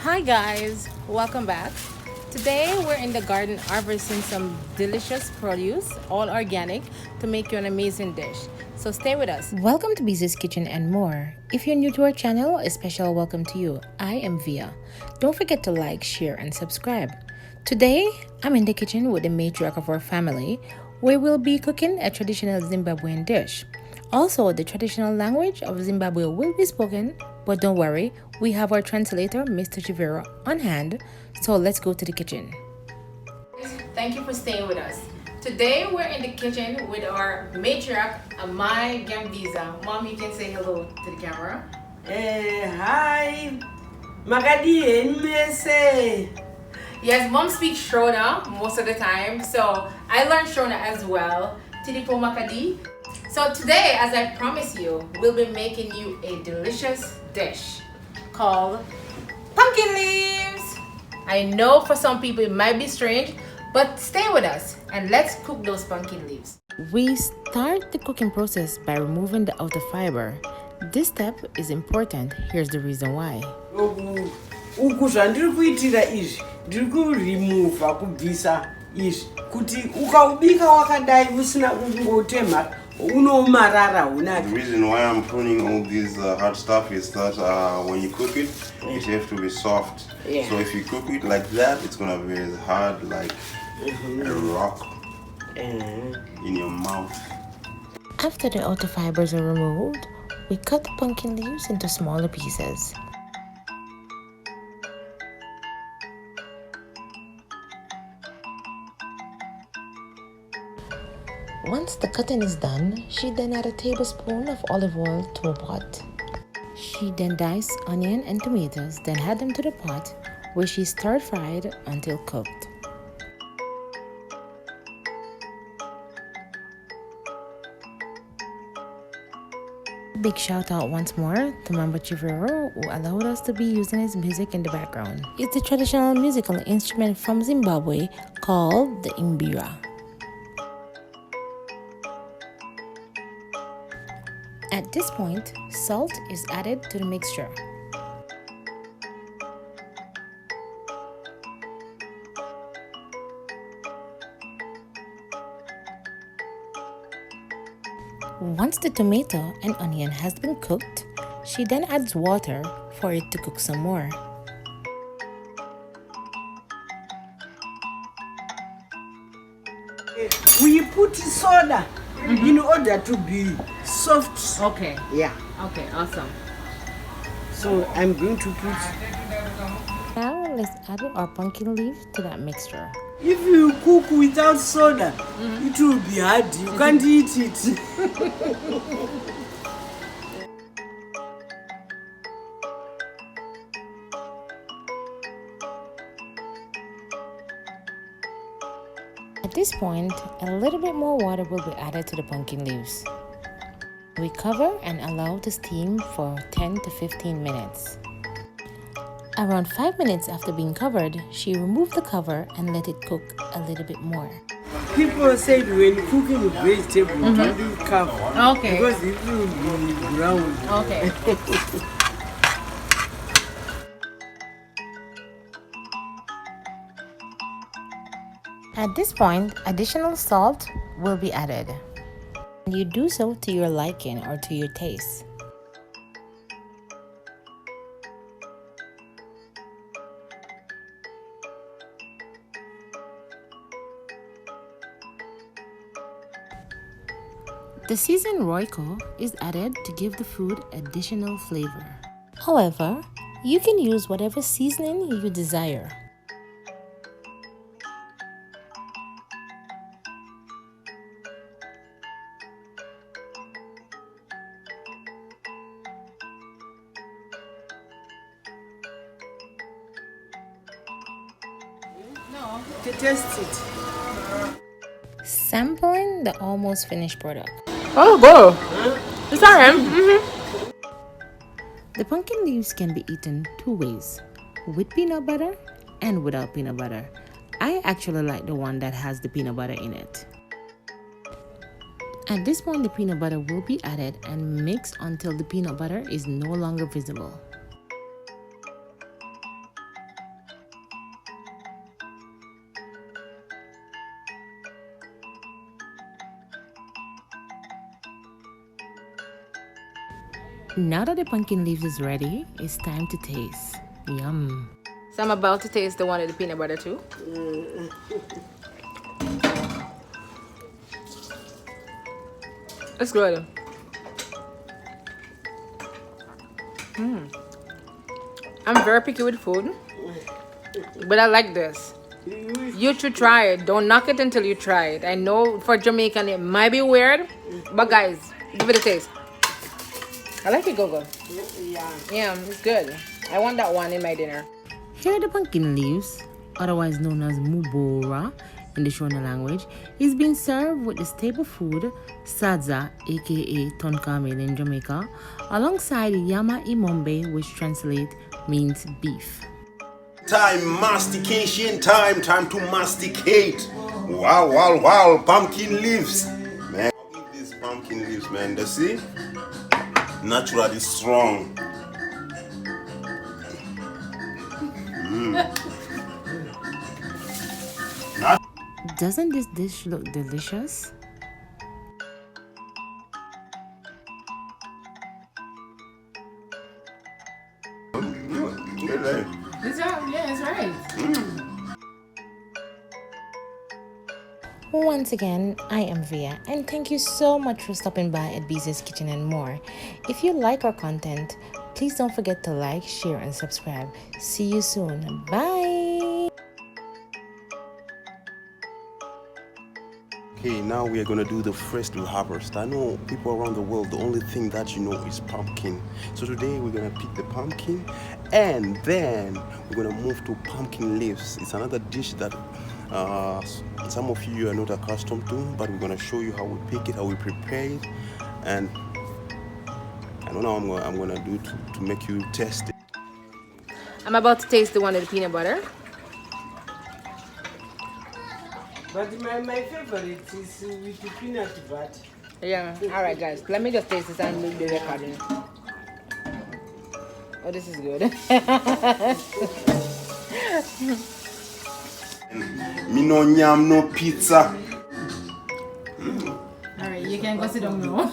Hi guys, welcome back. Today we're in the garden harvesting some delicious produce, all organic, to make you an amazing dish. So stay with us. Welcome to Bizu's Kitchen and More. If you're new to our channel, a special welcome to you. I am Via. Don't forget to like, share, and subscribe. Today, I'm in the kitchen with the matriarch of our family, where we'll be cooking a traditional Zimbabwean dish. Also, the traditional language of Zimbabwe will be spoken, but don't worry, we have our translator, Mr. Chivero, on hand, so let's go to the kitchen. Thank you for staying with us. Today, we're in the kitchen with our matriarch, Amai Gambiza. Mom, you can say hello to the camera. Hi, Magadi and Mese. Yes, Mom speaks Shona most of the time, so I learned Shona as well. Tilipo Makadi. So today, as I promised you, we'll be making you a delicious dish called pumpkin leaves. I know for some people it might be strange, but stay with us and let's cook those pumpkin leaves. We start the cooking process by removing the outer fiber. This step is important. Here's the reason why. Uku zvandiri kuitira izvi ndiri kurimuvha kubvisa izvi kuti ukaubika wakadai usina kungotemha unomarara hunaki. The reason why I'm pruning all this hard stuff is that when you cook it, it has to be soft. Yeah. So if you cook it like that, it's gonna be as hard like a rock in your mouth. After the outer fibers are removed, we cut the pumpkin leaves into smaller pieces. Once the cutting is done, she then add a tablespoon of olive oil to a pot. She then diced onion and tomatoes, then add them to the pot where she stir-fried until cooked. Big shout out once more to Mamba Chivero, who allowed us to be using his music in the background. It's a traditional musical instrument from Zimbabwe called the Muboora. At this point, salt is added to the mixture. Once the tomato and onion has been cooked, she then adds water for it to cook some more. We put soda in order to be soft. Okay. Yeah. Okay, awesome. So I'm going to put. Now let's add our pumpkin leaf to that mixture. If you cook without soda, it will be hard. You can't eat it. At this point, a little bit more water will be added to the pumpkin leaves. We cover and allow to steam for 10 to 15 minutes. Around 5 minutes after being covered, she removed the cover and let it cook a little bit more. People said when cooking with vegetables, don't do cover. Okay. Because it will be brown. Okay. At this point, additional salt will be added. You do so to your liking or to your taste. The seasoned Royco is added to give the food additional flavor. However, you can use whatever seasoning you desire. No. To test it. Sampling the almost finished product. Oh, go. It's alright. The pumpkin leaves can be eaten two ways, with peanut butter and without peanut butter. I actually like the one that has the peanut butter in it. At this point, the peanut butter will be added and mixed until the peanut butter is no longer visible. Now that the pumpkin leaves is ready, it's time to taste. Yum. So I'm about to taste the one with the peanut butter too. It's good. I'm very picky with food, but I like this. You should try it. Don't knock it until you try it. I know for Jamaican it might be weird, but guys, give it a taste. I like it, Gogo. Yeah, it's good. I want that one in my dinner. Here are the pumpkin leaves, otherwise known as Muboora in the Shona language, is being served with the staple food sadza, aka tonkamel in Jamaica, alongside yama imombe, which translates means beef. Mastication time to masticate. Wow, pumpkin leaves. Man, eat these pumpkin leaves, man. They see? Naturally strong. Doesn't this dish look delicious? Yeah, it's right. Once again, I am Via, and thank you so much for stopping by at Beezy's Kitchen and More. If you like our content, please don't forget to like, share, and subscribe. See you soon. Bye! Okay, now we are gonna do the first harvest. I know people around the world, the only thing that you know is pumpkin. So today we're gonna pick the pumpkin and then we're gonna move to pumpkin leaves. It's another dish that some of you are not accustomed to, but we're gonna show you how we pick it, how we prepare it, and I don't know what I'm gonna do to make you taste it. I'm about to taste the one with the peanut butter. But my favorite is with the peanut butter. Yeah, alright guys, let me just taste this and do the recording. Oh, this is good. Me no yam no pizza. Alright, you can go sit down now.